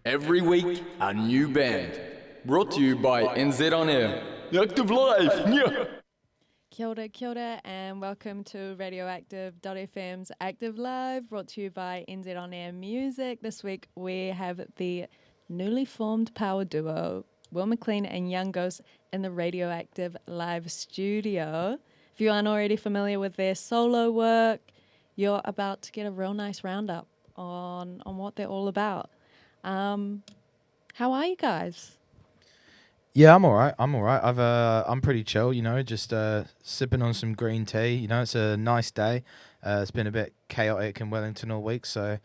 Every week, a new band. Brought to you by NZ On Air. Active Live! Yeah. Kia ora, and welcome to Radioactive.fm's Active Live, brought to you by NZ On Air Music. This week we have the newly formed power duo, Will McClean and Young Ghost, in the Radioactive Live studio. If you aren't already familiar with their solo work, you're about to get a real nice roundup on what they're all about. How are you guys? Yeah, I'm all right. I'm pretty chill, just sipping on some green tea. It's a nice day. It's been a bit chaotic in Wellington all week, so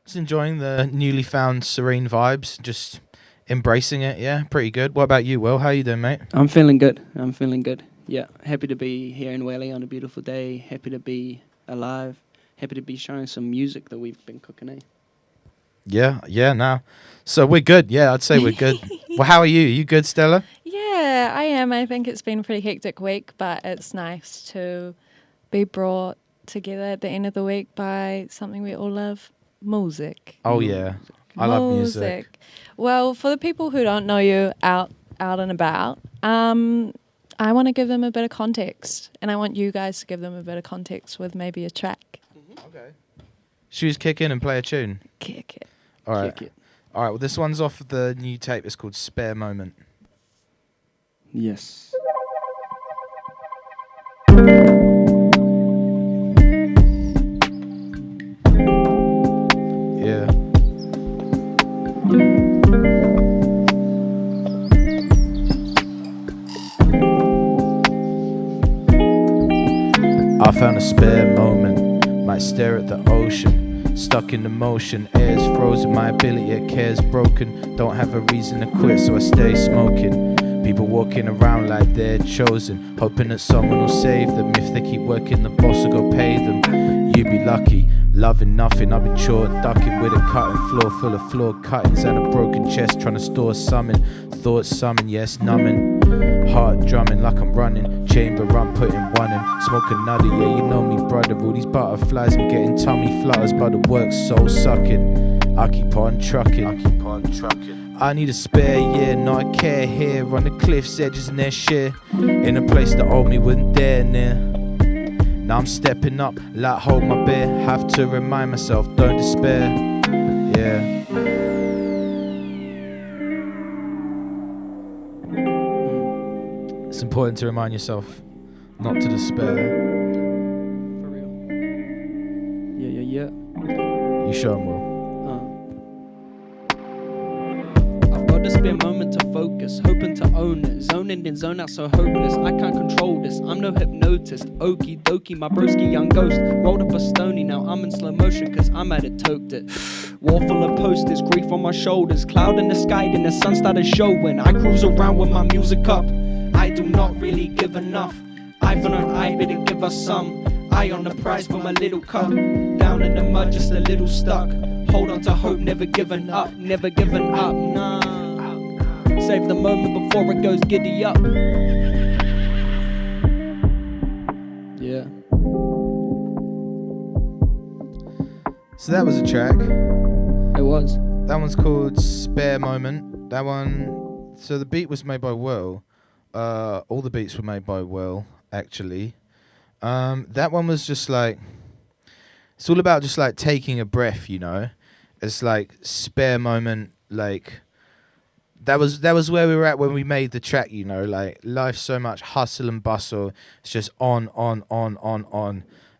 just enjoying the newly found serene vibes, just embracing it. Yeah, pretty good. What about you, Will? How you doing, mate? I'm feeling good. Yeah, happy to be here in Welly on a beautiful day. Happy to be alive. Happy to be showing some music that we've been cooking, eh? Yeah, now. So we're good. Yeah, I'd say we're good. Well, how are you? You good, Stella? Yeah, I am. I think it's been a pretty hectic week, but it's nice to be brought together at the end of the week by something we all love, music. Oh, yeah. I love music. Well, for the people who don't know you out and about, I want to give them a bit of context, and I want you guys to give them a bit of context with maybe a track. Okay. Should we just kick in and play a tune? Kick it. All right. Kick it. All right, well, this one's off the new tape. It's called Spare Moment. Yes. Yeah. I found a spare moment, might stare at the ocean. Stuck in the motion, air's frozen, my ability at care's broken. Don't have a reason to quit, so I stay smoking. People walking around like they're chosen, hoping that someone will save them. If they keep working, the boss will go pay them. You'd be lucky, loving nothing. I've been short, ducking with a cutting floor full of flawed cuttings and a broken chest, trying to store summon. Thoughts summon, yes, numbing. Heart drumming like I'm running. Chamber run, putting one in. Smoking nutty, yeah, you know me, brother. All these butterflies, I'm getting tummy flutters, but the work's soul sucking. I keep on trucking. I need a spare, yeah, not a care here. On the cliff's edges and their shit. In a place that old me wouldn't dare near. Now I'm stepping up, like hold my beer. Have to remind myself, don't despair. Yeah. It's important to remind yourself not to despair. For real. Yeah. You show 'em, Will. I've got a spare moment to focus, hoping to own it. Zone in and zone out so hopeless. I can't control this, I'm no hypnotist. Okie dokie, my broski young ghost. Rolled up a stony, now I'm in slow motion, cause I'm at it, toked it. Wall full of posters, grief on my shoulders. Cloud in the sky, then the sun started showing. I cruise around with my music up. I do not really give enough. Eye for an eye, better give us some. Eye on the prize for my little cup. Down in the mud, just a little stuck. Hold on to hope, never giving up. Never giving up, nah. Save the moment before it goes giddy up. Yeah. So that was a track. It was. That one's called Spare Moment. That one, so the beat was made by Will. All the beats were made by Will, actually. That one was just like, it's all about just like taking a breath, It's like spare moment, like that was where we were at when we made the track, like life's so much hustle and bustle. It's just on.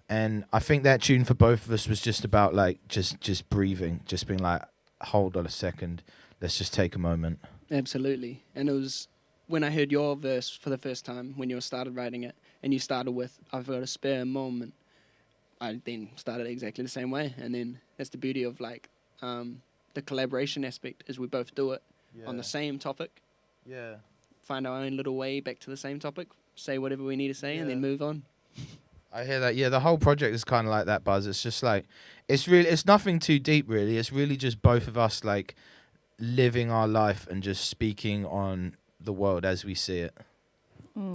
And I think that tune for both of us was just about like just breathing, just being like, hold on a second, let's just take a moment. Absolutely. And it was when I heard your verse for the first time, when you started writing it, and you started with, I've got a spare moment, I then started exactly the same way. And then that's the beauty of like the collaboration aspect, is we both do it on the same topic. Yeah. Find our own little way back to the same topic, say whatever we need to say, and then move on. I hear that. Yeah, the whole project is kind of like that, Buzz. It's just like, it's nothing too deep, really. It's really just both of us like living our life and just speaking on the world as we see it.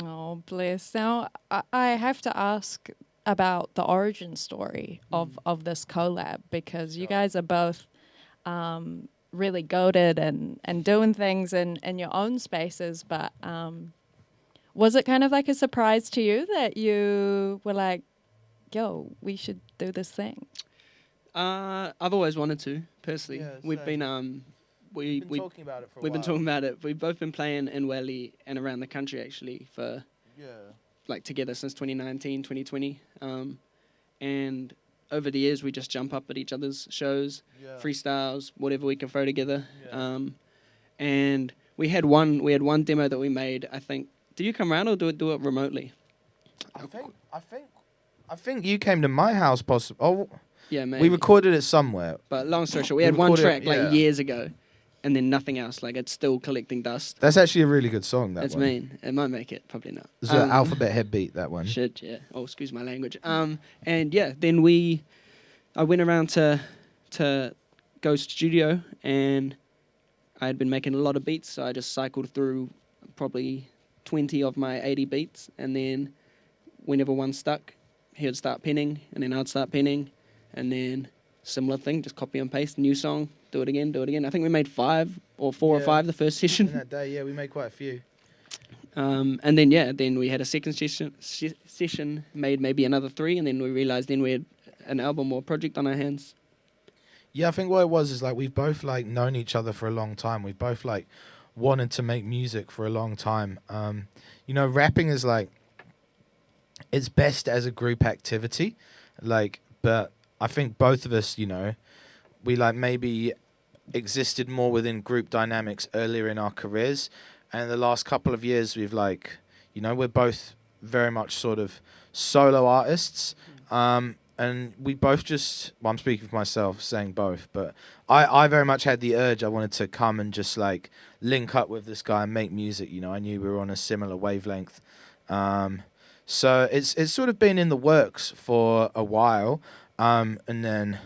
Oh, bless. Now, I have to ask about the origin story of this collab, because you guys are both really goated and doing things in your own spaces. But was it kind of like a surprise to you that you were like, yo, we should do this thing? I've always wanted to, personally. Yeah, We've same. been talking about it for we've been talking about it. We've both been playing in Welly and around the country actually for like together since 2019, 2020. And over the years we just jump up at each other's shows, freestyles, whatever we can throw together. And we had one demo that we made. I think. Do you come around or do it remotely? I think you came to my house, possibly. Oh, Yeah, maybe. we recorded it somewhere. But long story short, we We had one recorded track it, yeah. like years ago, and then nothing else. Like it's still collecting dust. That's actually a really good song. That It's one. mean. It might make it, probably not. It's an alphabet head beat. That one. Shit, yeah. Oh, excuse my language. And yeah, then I went around to Ghost Studio, and I had been making a lot of beats, so I just cycled through probably 20 of my 80 beats, and then whenever one stuck, he would start penning, and then I'd start penning, and then similar thing, just copy and paste, new song, do it again. I think we made 5 or 4 or 5 the first In session. that day, yeah, we made quite a few. And then we had a second session, made maybe another 3, and then we realised then we had an album or project on our hands. Yeah, I think what it was is like we've both like known each other for a long time. We both like wanted to make music for a long time. You know, rapping is like it's best as a group activity, like, but I think both of us, you know, we like maybe existed more within group dynamics earlier in our careers, and in the last couple of years we've like, you know, we're both very much sort of solo artists. And we both just, well, I'm speaking for myself, saying both, but I very much had the urge. I wanted to come and just like link up with this guy and make music. You know, I knew we were on a similar wavelength. So it's sort of been in the works for a while. And then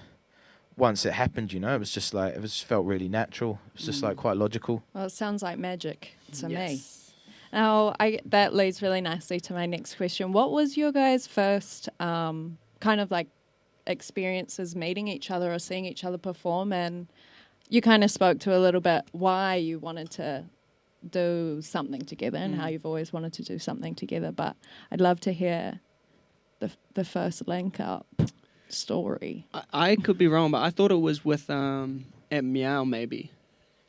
once it happened, you know, it was just like, it was felt really natural. It was just like quite logical. Well, it sounds like magic to me. Yes. Now, that leads really nicely to my next question. What was your guys' first kind of like experiences meeting each other or seeing each other perform? And you kind of spoke to a little bit why you wanted to do something together and how you've always wanted to do something together. But I'd love to hear the first link up story. I could be wrong, but I thought it was with at Meow maybe.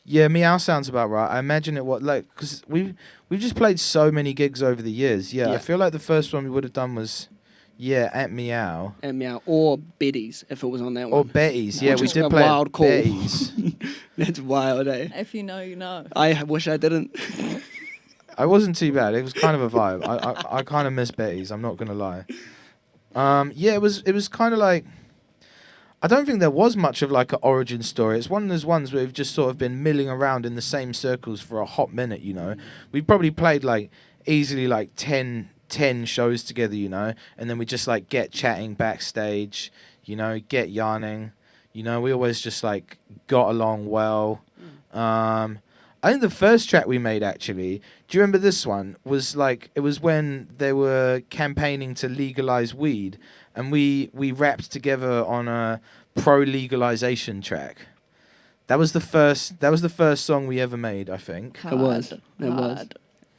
Yeah, Meow sounds about right. I imagine it was like, because we've just played so many gigs over the years. Yeah, I feel like the first one we would have done was, at Meow. At Meow or Betty's if it was on that Or one. Betty's. No, Yeah, we just did a play wild at call. Betty's. That's wild, eh? If you know, you know. I wish I didn't. I wasn't too bad. It was kind of a vibe. I kind of miss Betty's. I'm not gonna lie. Yeah, it was kind of like, I don't think there was much of like an origin story. It's one of those ones where we've just sort of been milling around in the same circles for a hot minute. You know, we probably played like easily like 10 shows together. You know, and then we just like get chatting backstage. You know, get yarning. You know, we always just like got along well. I think the first track we made, actually, do you remember this one? Was like, it was when they were campaigning to legalize weed, and we rapped together on a pro-legalization track. That was the first song we ever made, I think. It was. Hard.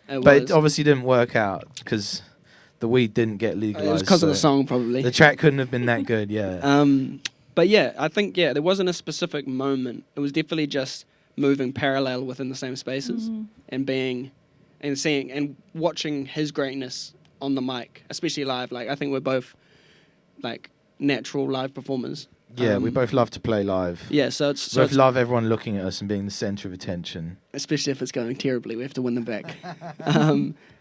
But it obviously didn't work out because the weed didn't get legalized. It was because of the so song, probably. The track couldn't have been that good, yeah. But yeah, I think there wasn't a specific moment. It was definitely just moving parallel within the same spaces and being and seeing and watching his greatness on the mic, especially live. Like I think we're both like natural live performers. Yeah, we both love to play live. Yeah, so We both love everyone looking at us and being the center of attention. especially if it's going terribly, we have to win them back.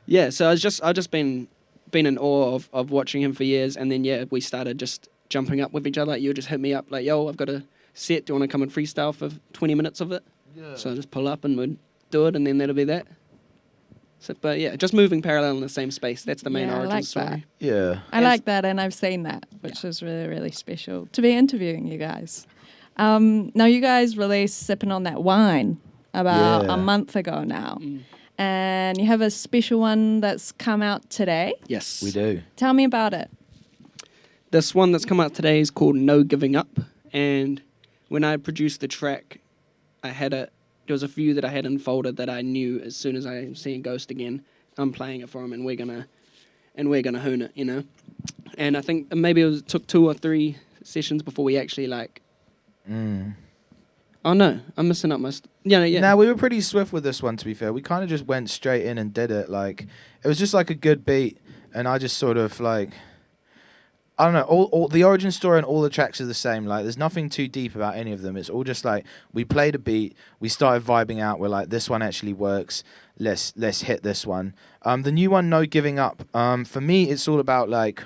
Yeah, so I've just been in awe of watching him for years, and then we started just jumping up with each other. Like you would just hit me up like, "Yo, I've got a set. Do you want to come and freestyle for 20 minutes of it?" Yeah. So I just pull up and we'd do it, and then that'll be that. So, but yeah, just moving parallel in the same space. That's the main Yeah, I origin like story. that. Yeah. I like that, and I've seen that, which is really, really special to be interviewing you guys. Now, you guys released Sipping on That Wine about a month ago now, and you have a special one that's come out today. Yes. We do. Tell me about it. This one that's come out today is called No Giving Up, and when I produced the track, there was a few that I had unfolded that I knew as soon as I see Ghost again, I'm playing it for him and we're gonna hoon it, you know. And I think maybe it took 2 or 3 sessions before we actually like. Oh no, I'm messing up my. Yeah. Now we were pretty swift with this one. To be fair, we kind of just went straight in and did it. Like it was just like a good beat, and I just sort of like. I don't know, all the origin story and all the tracks are the same. Like, there's nothing too deep about any of them. It's all just like, we played a beat, we started vibing out. We're like, this one actually works. Let's hit this one. The new one, No Giving Up. For me, it's all about like,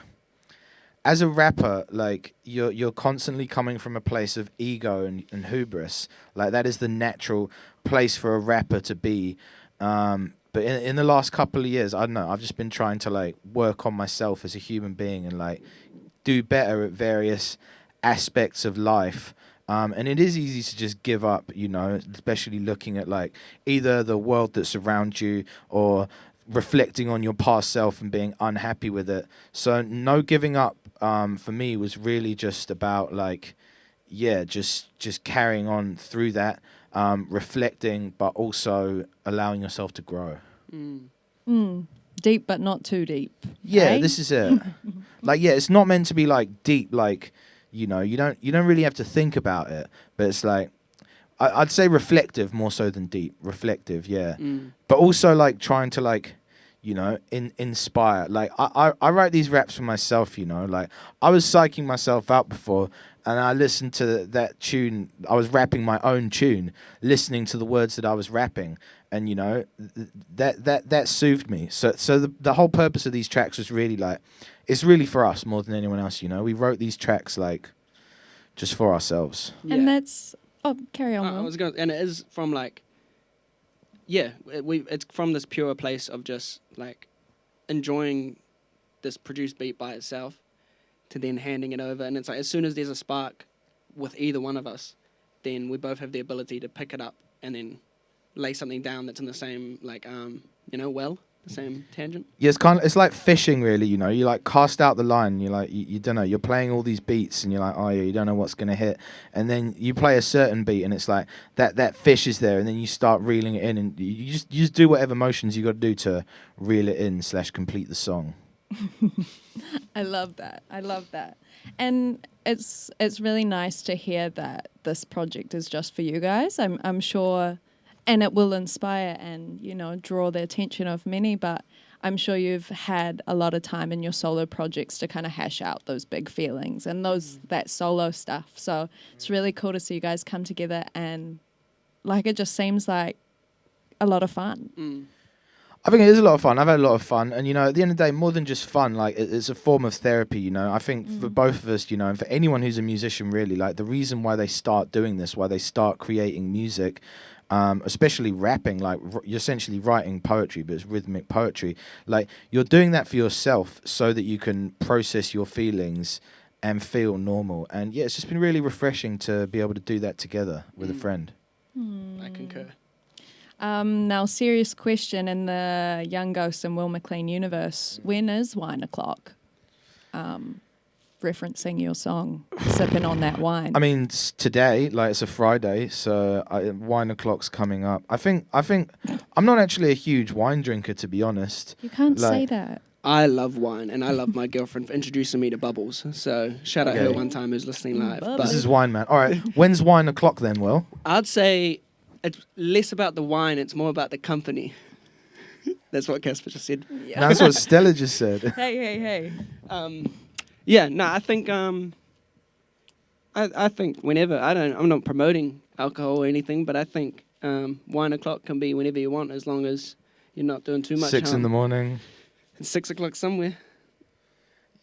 as a rapper, like you're constantly coming from a place of ego and hubris. Like that is the natural place for a rapper to be. But in the last couple of years, I don't know, I've just been trying to like work on myself as a human being and like do better at various aspects of life. And it is easy to just give up, you know, especially looking at like either the world that surrounds you or reflecting on your past self and being unhappy with it. So No Giving Up for me was really just about like, yeah, just carrying on through that, reflecting, but also allowing yourself to grow. Deep, but not too deep. Yeah, eh? this is it. Like, yeah, it's not meant to be like deep, like, you know, you don't really have to think about it, but it's like, I'd say reflective more so than deep. Reflective, yeah. But also like trying to like, you know, inspire. Like I write these raps for myself, you know, like I was psyching myself out before and I listened to that tune. I was rapping my own tune, listening to the words that I was rapping. And, you know, that soothed me. So the whole purpose of these tracks was really like, it's really for us more than anyone else, you know. We wrote these tracks like just for ourselves. Yeah. And that's... Oh, carry on. I was going, and it is from like, yeah, it's from this pure place of just like enjoying this produced beat by itself, to then handing it over, and it's like as soon as there's a spark with either one of us, then we both have the ability to pick it up and then lay something down that's in the same like you know, the same tangent. Yeah, it's like fishing, really. You know, you like cast out the line. You like you don't know. You're playing all these beats, and you're like, oh yeah, you don't know what's gonna hit. And then you play a certain beat, and it's like that fish is there, and then you start reeling it in, and you just do whatever motions you got to do to reel it in / complete the song. I love that. And it's really nice to hear that this project is just for you guys. I'm sure. And it will inspire and, you know, draw the attention of many, but I'm sure you've had a lot of time in your solo projects to kind of hash out those big feelings and that solo stuff. So it's really cool to see you guys come together and, like, it just seems like a lot of fun. I think it is a lot of fun. I've had a lot of fun. And, you know, at the end of the day, more than just fun, like, it's a form of therapy, you know. I think for both of us, you know, and for anyone who's a musician, really, like, the reason why they start doing this, why they start creating music, especially rapping, like you're essentially writing poetry, but it's rhythmic poetry. Like you're doing that for yourself so that you can process your feelings and feel normal. And yeah, it's just been really refreshing to be able to do that together with a friend. I concur. Now, serious question in the Young Ghost and Will McClean universe, when is Wine O'Clock? Referencing your song, Sipping on That Wine. I mean, today, like it's a Friday, so Wine O'Clock's coming up. I think I'm not actually a huge wine drinker, to be honest. You can't say that. I love wine, and I love my girlfriend for introducing me to Bubbles. So shout out her one time who's listening live. Bubbles. This is Wine Man. All right, when's Wine O'Clock then, Will? I'd say it's less about the wine, it's more about the company. That's what Casper just said. Yeah. That's what Stella just said. Hey. Yeah, no, I think I think whenever I'm not promoting alcohol or anything, but I think Wine O'Clock can be whenever you want, as long as you're not doing too much. 6 in the morning. It's 6 o'clock somewhere.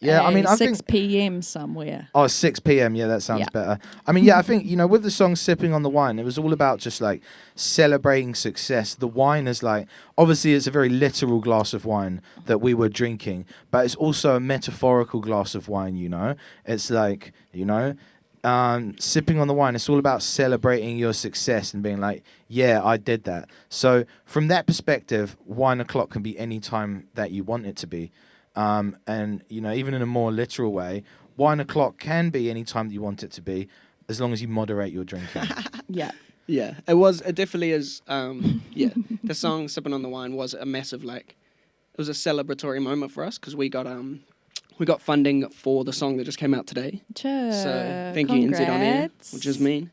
Yeah, I mean, I 6 think... p.m. somewhere. Oh, 6 p.m. Yeah, that sounds better. I mean, yeah, I think, you know, with the song Sipping on the Wine, it was all about just, like, celebrating success. The wine is, like, obviously it's a very literal glass of wine that we were drinking, but it's also a metaphorical glass of wine, you know? It's like, you know, sipping on the wine, it's all about celebrating your success and being like, yeah, I did that. So from that perspective, Wine O'Clock can be any time that you want it to be. And, you know, even in a more literal way, Wine O'Clock can be any time that you want it to be, as long as you moderate your drinking. Yeah. Yeah, it definitely is. Yeah, the song "Sipping on the Wine" was a massive, like, it was a celebratory moment for us because we got funding for the song that just came out today. Sure. So thank you, NZ On Air, Congrats. which is mean.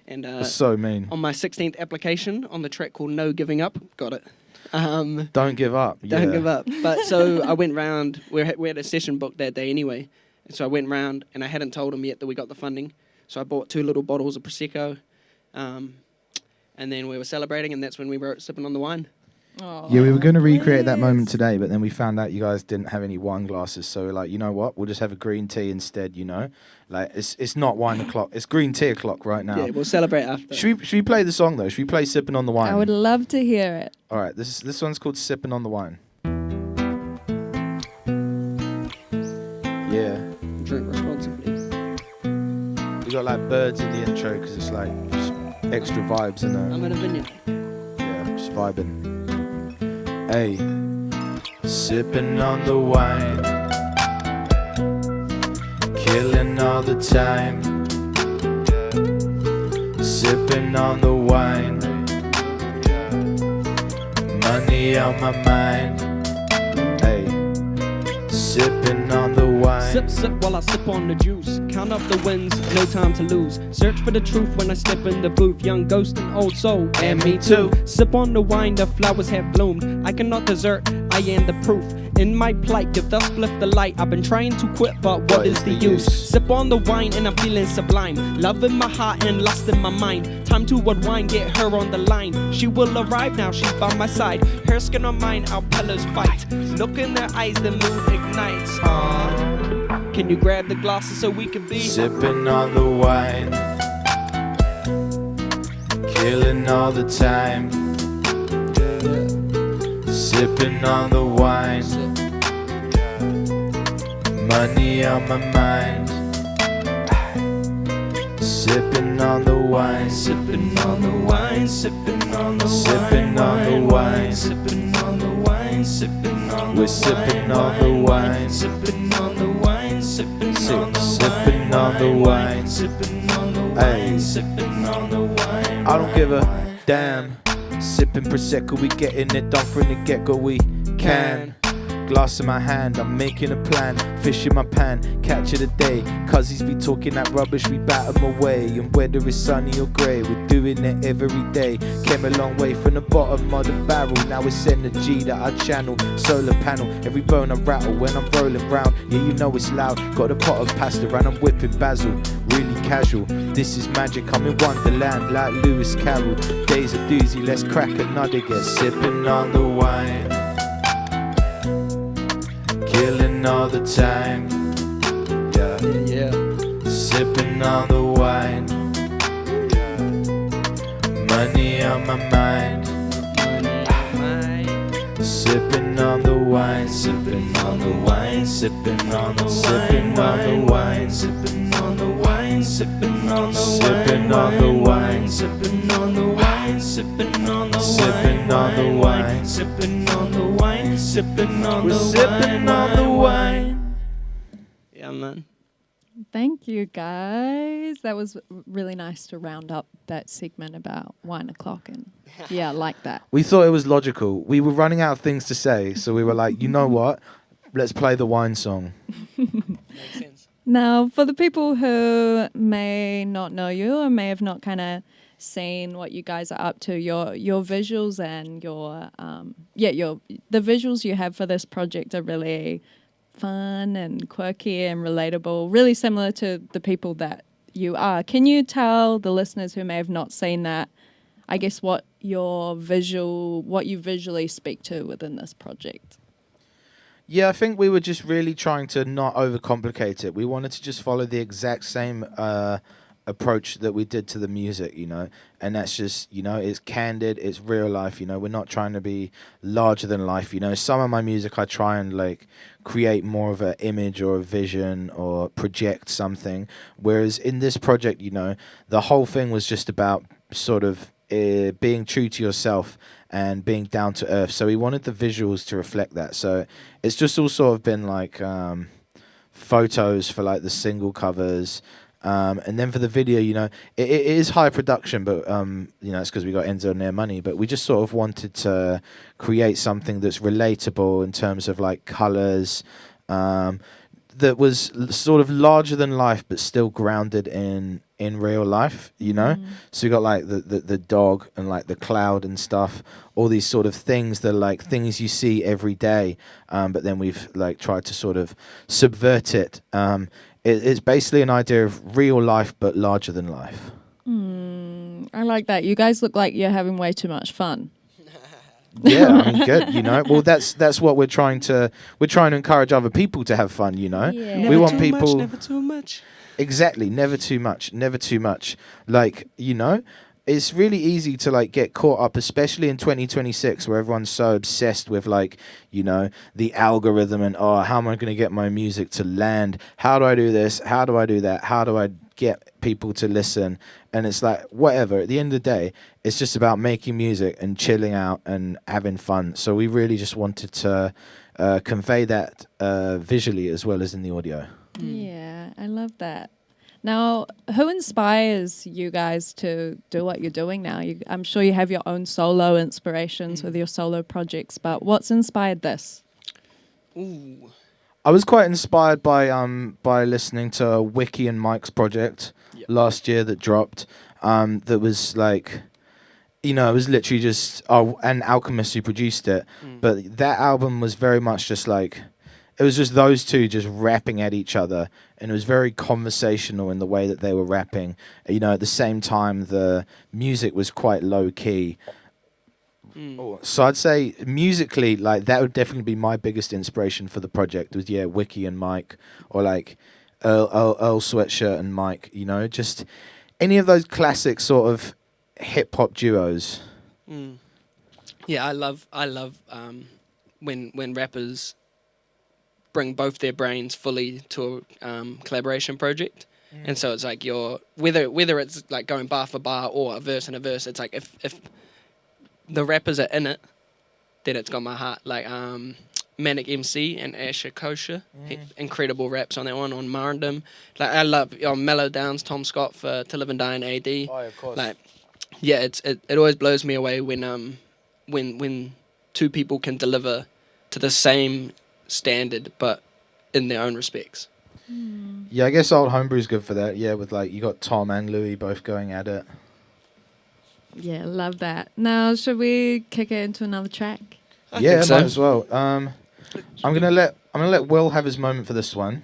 And That's so mean. on my 16th application on the track called "No Giving Up," got it. Don't give up. Don't give up. But so I went round. We had a session booked that day anyway, and so I went round, and I hadn't told him yet that we got the funding. So I bought 2 little bottles of prosecco, and then we were celebrating, and that's when we wrote "Sipping on the Wine." Oh, Yeah, we were going to recreate that yes. moment today, but then we found out you guys didn't have any wine glasses. So we're like, you know what? We'll just have a green tea instead, you know? Like, it's not wine o'clock. It's green tea o'clock right now. Yeah, we'll celebrate after. Should we play the song, though? Should we play Sipping on the Wine? I would love to hear it. All right, this one's called Sipping on the Wine. Yeah. Drink responsibly. We got, like, birds in the intro because it's, like, just extra vibes in I'm there. in a vineyard. Yeah, just vibing. Hey, sipping on the wine, killing all the time. Sipping on the wine, money on my mind. Hey, sipping on the wine. Sip, sip while I sip on the juice. Count up the wins, no time to lose. Search for the truth when I step in the booth. Young ghost and old soul, and me too. Sip on the wine, the flowers have bloomed. I cannot desert, I am the proof. In my plight, give the spliff the light. I've been trying to quit, but what is the use? Sip on the wine and I'm feeling sublime. Love in my heart and lust in my mind. Time to unwind, get her on the line. She will arrive now, she's by my side. Her skin on mine, our pillars fight. Look in their eyes, the mood ignites. Can you grab the glasses so we can be Sipping on the wine, killing all the time. Sipping on the wine, money on my mind. Sipping on the wine, sipping on the wine, sipping on the sipping on the wine, sipping on the wine, sipping on the we're sipping on the wine, sipping on the wine, sipping on the wine, sipping on the wine, sipping on the wine. I don't give a damn. Sipping prosecco, we getting it done from the get-go. We can. Glass in my hand, I'm making a plan. Fish in my pan, catch of the day. Cuzzies be talking that rubbish, we bat 'em away. And whether it's sunny or grey, we're doing it every day. Came a long way from the bottom of the barrel. Now it's energy that I channel. Solar panel, every bone I rattle when I'm rolling round. Yeah, you know it's loud. Got a pot of pasta and I'm whipping basil. Really casual, this is magic. I'm in Wonderland like Lewis Carroll. Days a doozy, let's crack another. Get sipping on the wine, killing all the time. Yeah. Sipping on the wine, money on my mind. Sipping on the wine, sipping on the wine, sipping on the sipping on the wine, sipping on the wine, sipping on the sipping on the wine, sipping on the wine, sipping on the sipping on the wine, sipping on the wine, sipping on the sipping on the wine. Yeah, man. Thank you, guys. That was really nice to round up that segment about wine o'clock, and yeah, I like that. We thought it was logical. We were running out of things to say, so we were like, you know what? Let's play the wine song. Makes sense. Now, for the people who may not know you or may have not kind of seen what you guys are up to, your visuals and the visuals you have for this project are really fun and quirky and relatable, really similar to the people that you are. Can you tell the listeners who may have not seen that, I guess, what you visually speak to within this project? Yeah, I think we were just really trying to not overcomplicate it. We wanted to just follow the exact same approach that we did to the music, you know, and that's just, you know, it's candid, it's real life, you know, we're not trying to be larger than life, you know. Some of my music I try and like create more of an image or a vision or project something, whereas in this project, you know, the whole thing was just about sort of being true to yourself and being down to earth. So we wanted the visuals to reflect that. So it's just all sort of been like photos for like the single covers, And then for the video, it is high production, but it's because we got Enzo and their money. But we just sort of wanted to create something that's relatable in terms of like colors, that was sort of larger than life, but still grounded in real life. So we got like the dog and like the cloud and stuff, all these sort of things that are like things you see every day, but then we've like tried to sort of subvert it. It's basically an idea of real life but larger than life. I like that. You guys look like you're having way too much fun. Yeah, I mean, good. Well, that's what we're trying to encourage other people to have fun. Yeah. We want people. Never too much. Exactly, never too much. Like, it's really easy to like get caught up, especially in 2026, where everyone's so obsessed with like, the algorithm and how am I going to get my music to land? How do I do this? How do I do that? How do I get people to listen? And it's like, whatever. At the end of the day, it's just about making music and chilling out and having fun. So we really just wanted to convey that visually as well as in the audio. Yeah, I love that. Now, who inspires you guys to do what you're doing now? I'm sure you have your own solo inspirations with your solo projects, but what's inspired this? Ooh. I was quite inspired by listening to Wiki and Mike's project last year that dropped. That was like, it was literally just and Alchemist who produced it. But that album was very much just like, it was just those two just rapping at each other, and it was very conversational in the way that they were rapping. At the same time, the music was quite low key. So I'd say musically, like that would definitely be my biggest inspiration for the project. Was Wiki and Mike, or like Earl Sweatshirt and Mike. Just any of those classic sort of hip hop duos. Yeah, I love when rappers bring both their brains fully to a collaboration project. And so it's like whether it's like going bar for bar or a verse and a verse, it's like if the rappers are in it, then it's got my heart. Like Manic MC and Asher Kosher, incredible raps on that one, on Marindom. Like I love Mellow Downs, Tom Scott for To Live and Die in AD. Oh, of course. Like it always blows me away when two people can deliver to the same standard but in their own respects. Yeah, I guess Old Homebrew's good for that. Yeah, with like you got Tom and Louis both going at it. Yeah, love that. Now, should we kick it into another track? I Yeah, think so. might as well. I'm gonna let Will have his moment for this one.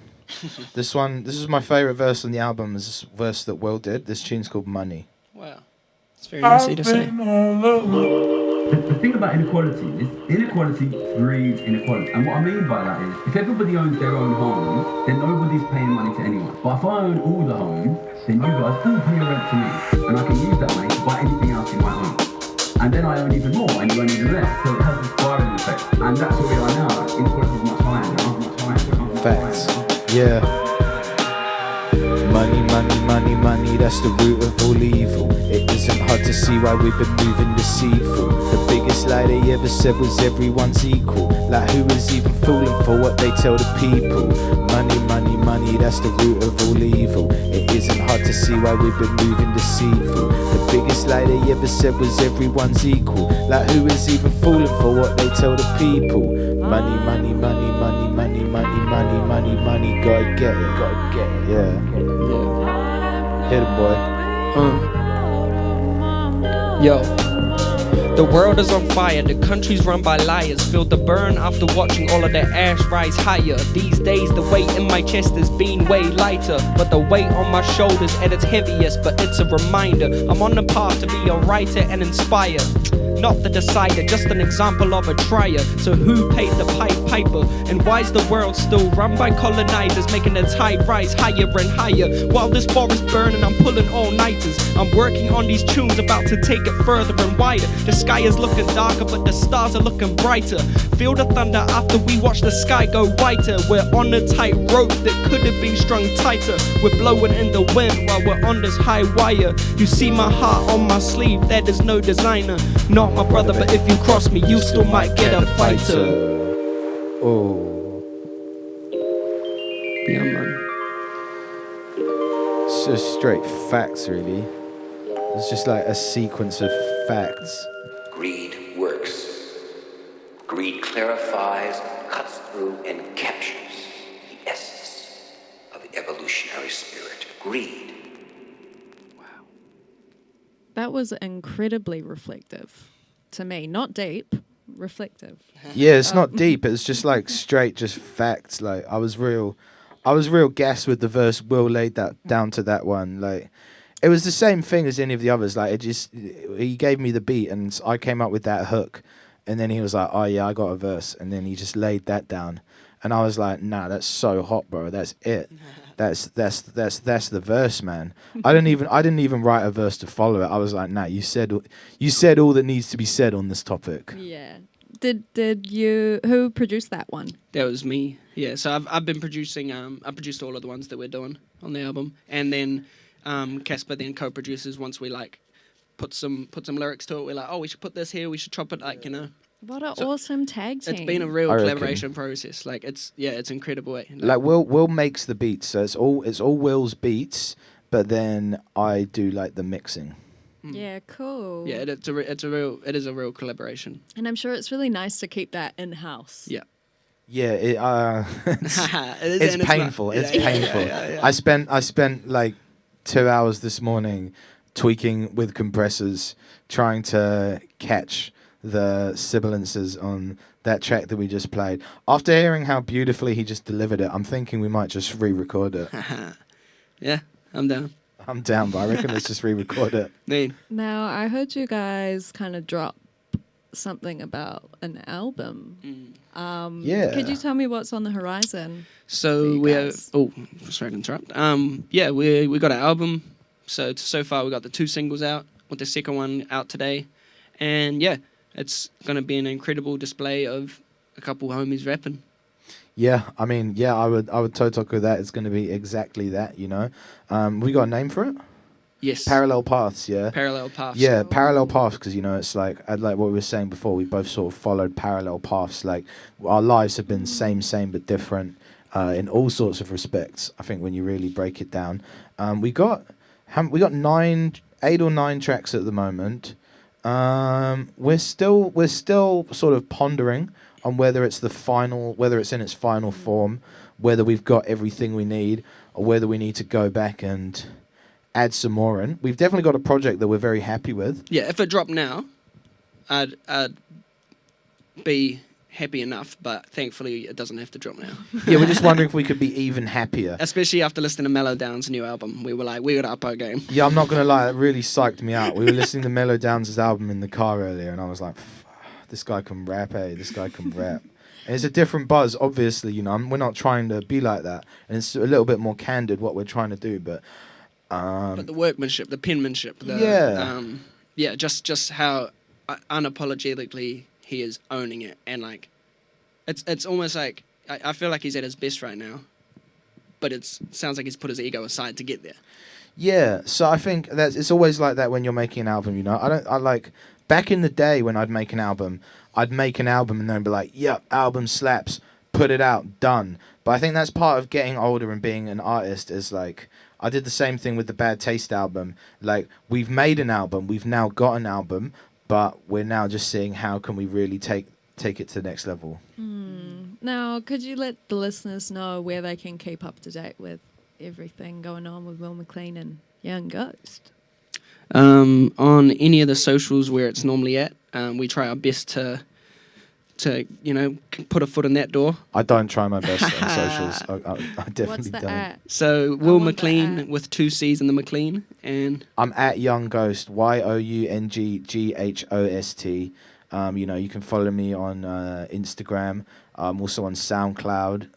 This is my favorite verse on the album. Is this verse that Will did. This tune's called Money. Wow, it's very easy to say. The thing about inequality is inequality breeds inequality. And what I mean by that is, if everybody owns their own home, then nobody's paying money to anyone. But if I own all the homes, then you guys all pay your rent to me. And I can use that money to buy anything else in my home. And then I own even more, and you own even less. So it has this spiraling effect. And that's where we are now. Inequality is much higher now, much higher. Facts. Yeah. Money, money, money, money, that's the root of all evil. It isn't hard to see why we've been moving deceitful. The biggest lie they ever said was everyone's equal. Like who is even fooling for what they tell the people? Money, money, money, that's the root of all evil. It isn't hard to see why we've been moving deceitful. The biggest lie they ever said was everyone's equal. Like who is even fooling for what they tell the people? Money, money, money, money, money, money, money, money, money, gotta get it, gotta get it, yeah. Hit it, boy. Yo. The world is on fire, the country's run by liars. Feel the burn after watching all of their ash rise higher. These days the weight in my chest has been way lighter, but the weight on my shoulders at its heaviest. But it's a reminder, I'm on the path to be a writer and inspire. Not the decider, just an example of a trier. So who paid the piper? And why's the world still run by colonizers, making the tide rise higher and higher? While this forest burning, I'm pulling all-nighters. I'm working on these tunes, about to take it further and wider. The sky is looking darker, but the stars are looking brighter. Feel the thunder after we watch the sky go whiter. We're on a tight rope that could have been strung tighter. We're blowing in the wind while we're on this high wire. You see my heart on my sleeve, that is no designer. Not my brother, but if you cross me, you still might get a fighter. Oh. Yeah, man. just straight facts, really. It's just like a sequence of facts. Greed works. Greed clarifies, cuts through, and captures the essence of the evolutionary spirit. Greed. That was incredibly reflective to me. Not deep, reflective. Yeah, it's not deep. It's just like straight, just facts. Like I was real gassed with the verse. Will laid that down to that one. Like it was the same thing as any of the others. Like he gave me the beat and I came up with that hook, and then he was like, "Oh yeah, I got a verse," and then he just laid that down, and I was like, "Nah, that's so hot, bro. That's it. That's the verse, man." I didn't even write a verse to follow it. I was like, "Nah, you said all that needs to be said on this topic." Yeah. Did you? Who produced that one? That was me. Yeah, so I've been producing. I produced all of the ones that we're doing on the album, and then Casper then co-produces once we like put some lyrics to it. We're like, oh, we should put this here. We should chop it like What an awesome tag team! It's been a real I reckon. collaboration process. Like it's incredible. Like Will makes the beats, so it's all Will's beats, but then I do like the mixing. Yeah, cool. Yeah, it is a real collaboration. And I'm sure it's really nice to keep that in house. Yeah. Yeah, it's painful. It's painful. Yeah. I spent like 2 hours this morning tweaking with compressors, trying to catch the sibilances on that track that we just played. After hearing how beautifully he just delivered it, I'm thinking we might just re-record it. Yeah, I'm down. I'm down, but I reckon let's just re-record it. Now, I heard you guys kind of drop something about an album. Yeah. Could you tell me what's on the horizon? So we are. Oh, sorry to interrupt. Yeah, we got an album. So far we got the 2 singles out, with the second one out today, and yeah, it's gonna be an incredible display of a couple homies rapping. Yeah, I mean, yeah, I would talk with that. It's going to be exactly that, you know. We got a name for it? Yes. Parallel Paths, yeah. Parallel paths. Yeah, parallel paths, because, you know, it's like what we were saying before, we both sort of followed parallel paths. Like, our lives have been same, but different in all sorts of respects, I think, when you really break it down. We got 8 or 9 tracks at the moment. We're still sort of pondering on whether it's in its final form, whether we've got everything we need, or whether we need to go back and add some more in. We've definitely got a project that we're very happy with. Yeah, if it dropped now, I'd be happy enough, but thankfully it doesn't have to drop now. Yeah, we're just wondering if we could be even happier. Especially after listening to Mellow Down's new album. We were like, we got to up our game. Yeah, I'm not going to lie, it really psyched me out. We were listening to Mellow Downs' album in the car earlier, and I was like, this guy can rap, this guy can rap. And it's a different buzz, obviously, you know. We're not trying to be like that. And it's a little bit more candid what we're trying to do, but the workmanship, the penmanship, just how unapologetically he is owning it, and like, it's almost like I feel like he's at his best right now, but it sounds like he's put his ego aside to get there. Yeah, so I think it's always like that when you're making an album, you know. I like back in the day when I'd make an album and then be like, "Yep, album slaps, put it out, done." But I think that's part of getting older and being an artist. Is like, I did the same thing with the Bad Taste album. Like, we've made an album, we've now got an album, but we're now just seeing how can we really take it to the next level. Now, could you let the listeners know where they can keep up to date with everything going on with Will McClean and Young Ghost? On any of the socials where it's normally at, we try our best to put a foot in that door. I don't try my best on socials. I definitely What's the don't. at? So Will McClean with 2 C's in the McClean, and I'm at Young Ghost, YOUNGGHOST. You can follow me on Instagram. Also on SoundCloud.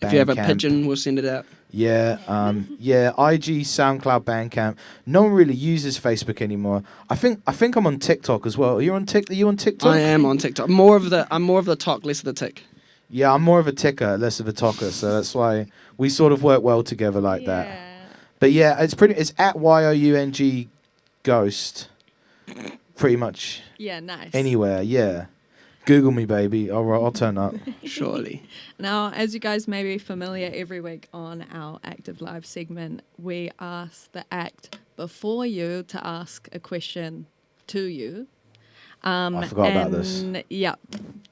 if you have a Bandcamp. pigeon, we'll send it out. Yeah, IG, SoundCloud, Bandcamp. No one really uses Facebook anymore. I think I'm on TikTok as well. Are you on TikTok? I am on TikTok. I'm more of the talk, less of the tick. Yeah, I'm more of a ticker, less of a talker. So that's why we sort of work well together like that. But yeah, it's at YOUNG Ghost. Pretty much. Yeah, nice. Anywhere, yeah. Google me, baby. I'll turn up. Surely. Now, as you guys may be familiar, every week on our Active Live segment, we ask the act before you to ask a question to you. I forgot about this. Yeah.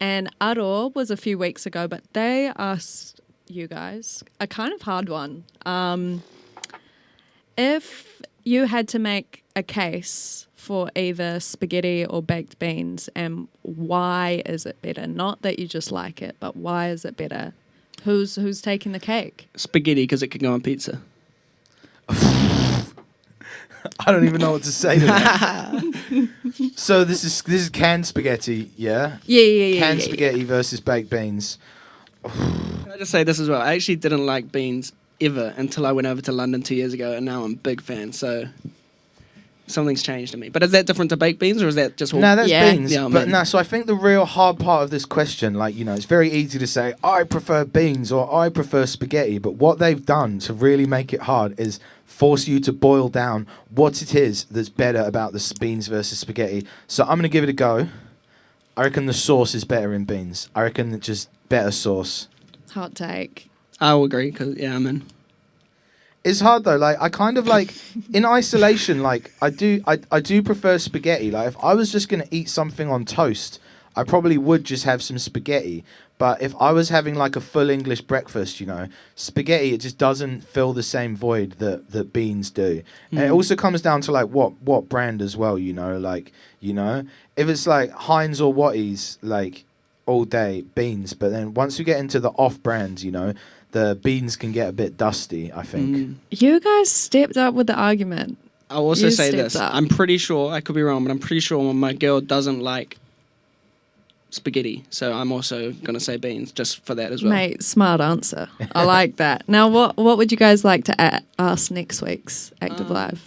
And Aro was a few weeks ago, but they asked you guys a kind of hard one. If you had to make a case for either spaghetti or baked beans, and why is it better? Not that you just like it, but why is it better? Who's taking the cake? Spaghetti, because it can go on pizza. I don't even know what to say to that. So this is canned spaghetti, yeah? Yeah. Canned spaghetti versus baked beans. Can I just say this as well? I actually didn't like beans ever until I went over to London 2 years ago, and now I'm a big fan. So something's changed in me. But is that different to baked beans, or is that just... No, that's beans. Yeah, but no, so I think the real hard part of this question, like, you know, it's very easy to say, I prefer beans or I prefer spaghetti. But what they've done to really make it hard is force you to boil down what it is that's better about the beans versus spaghetti. So I'm going to give it a go. I reckon the sauce is better in beans. I reckon it's just better sauce. Hot take. I will agree, because, yeah, I'm in. It's hard though. Like I kind of like in isolation. Like I do prefer spaghetti. Like if I was just gonna eat something on toast, I probably would just have some spaghetti. But if I was having like a full English breakfast, you know, spaghetti, it just doesn't fill the same void that beans do. And it also comes down to like what brand as well. You know, like you know, if it's like Heinz or Watties, like all day beans. But then once you get into the off brands, you know, the beans can get a bit dusty, I think. You guys stepped up with the argument. I'll also You say stepped this. up. I'm pretty sure, I could be wrong, but I'm pretty sure my girl doesn't like spaghetti. So I'm also going to say beans just for that as well. Mate, smart answer. I like that. Now, what would you guys like to ask next week's Active Live?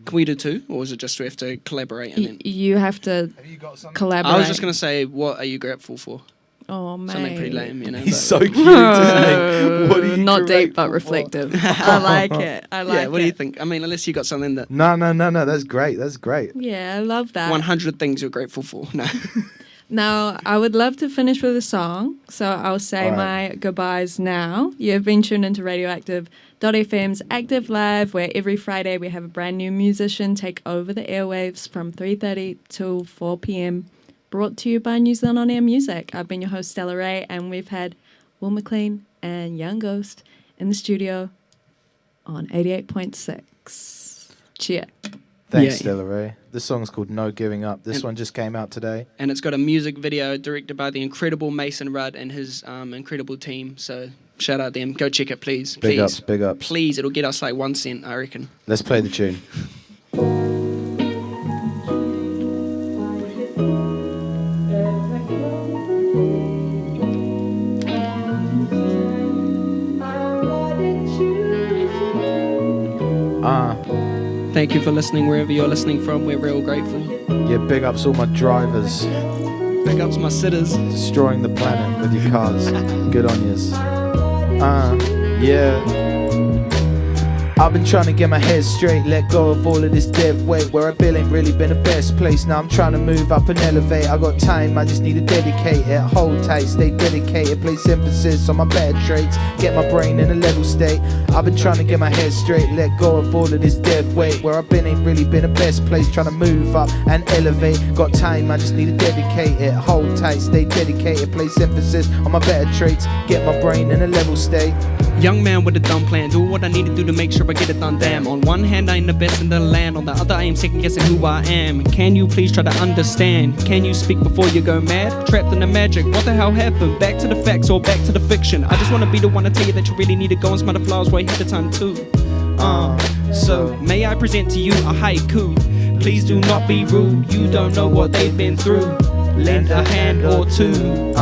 Can we do two? Or is it just we have to collaborate? And then... You have to Have you got something? collaborate. I was just going to say, what are you grateful for? Oh, mate. Something pretty lame, you know. He's but- so cute, isn't he? What are you Not deep, but grateful for? reflective. I like it. I like it. Yeah, what do you think? I mean, unless you got something that... No, that's great. That's great. Yeah, I love that. 100 things you're grateful for. No. Now, I would love to finish with a song, so I'll say All right. my goodbyes now. You have been tuned into Radioactive.fm's Active Live, where every Friday we have a brand new musician take over the airwaves from 3:30 till 4 p.m. Brought to you by New Zealand On Air Music. I've been your host, Stella Ray, and we've had Will McClean and Young Ghost in the studio on 88.6. Cheer. Thanks, Yeah. Stella Ray. This song's called No Giving Up. This one just came out today. And it's got a music video directed by the incredible Mason Rudd and his incredible team. So shout out them. Go check it, please. Big please. ups, big ups. Please, it'll get us like 1 cent, I reckon. Let's play the tune. Thank you for listening wherever you're listening from. We're real grateful. Yeah, big ups all my drivers Big ups my sitters. destroying the planet with your cars. Good on yous. Yeah. I've been trying to get my head straight, let go of all of this dead weight. Where I feel ain't really been the best place. Now I'm trying to move up and elevate. I got time, I just need to dedicate it. Hold tight, stay dedicated, place emphasis on my better traits. Get my brain in a level state. I've been trying to get my head straight, let go of all of this dead weight. Where I've been ain't really been the best place. Trying to move up and elevate. Got time, I just need to dedicate it. Hold tight, stay dedicated, place emphasis on my better traits. Get my brain in a level state. Young man with a dumb plan, do what I need to do to make sure I get it done, damn. On one hand I ain't the best in the land, on the other I am second guessing who I am. Can you please try to understand? Can you speak before you go mad? Trapped in the magic, what the hell happened? Back to the facts or back to the fiction? I just wanna be the one to tell you that you really need to go and smell the flowers way ahead of time too. So may I present to you a haiku? Please do not be rude, you don't know what they've been through. Lend a hand or two.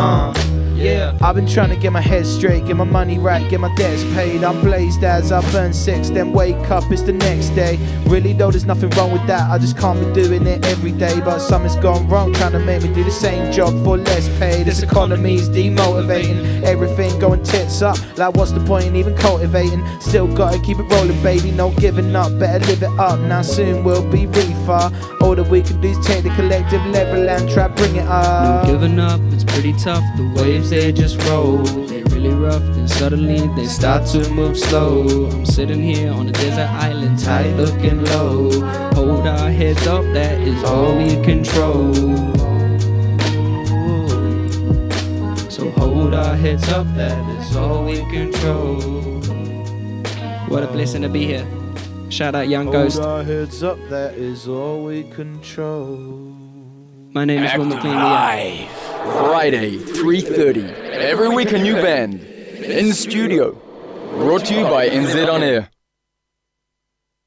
Yeah. I've been trying to get my head straight, get my money right, get my debts paid. I'm blazed as I burn 6, then wake up, it's the next day. Really though, there's nothing wrong with that, I just can't be doing it every day. But something's gone wrong, trying to make me do the same job for less pay. This economy's demotivating, everything going tits up. Like what's the point in even cultivating? Still gotta keep it rolling, baby, no giving up, better live it up. Now soon we'll be really far. all that we can do is take the collective level and try bring it up. No giving up, it's pretty tough. The waves, they just roll. They really rough, then suddenly they start to move slow. I'm sitting here on a desert island, tight looking low. Hold our heads up, that is all we control. So hold our heads up, that is all we control. What a blessing to be here. Shout out Young Ghost. Hold our heads up, that is all we control. My name is Will Active McClean. Live. Friday, 3:30. Every week a new band. In studio. Brought to you by NZ On Air.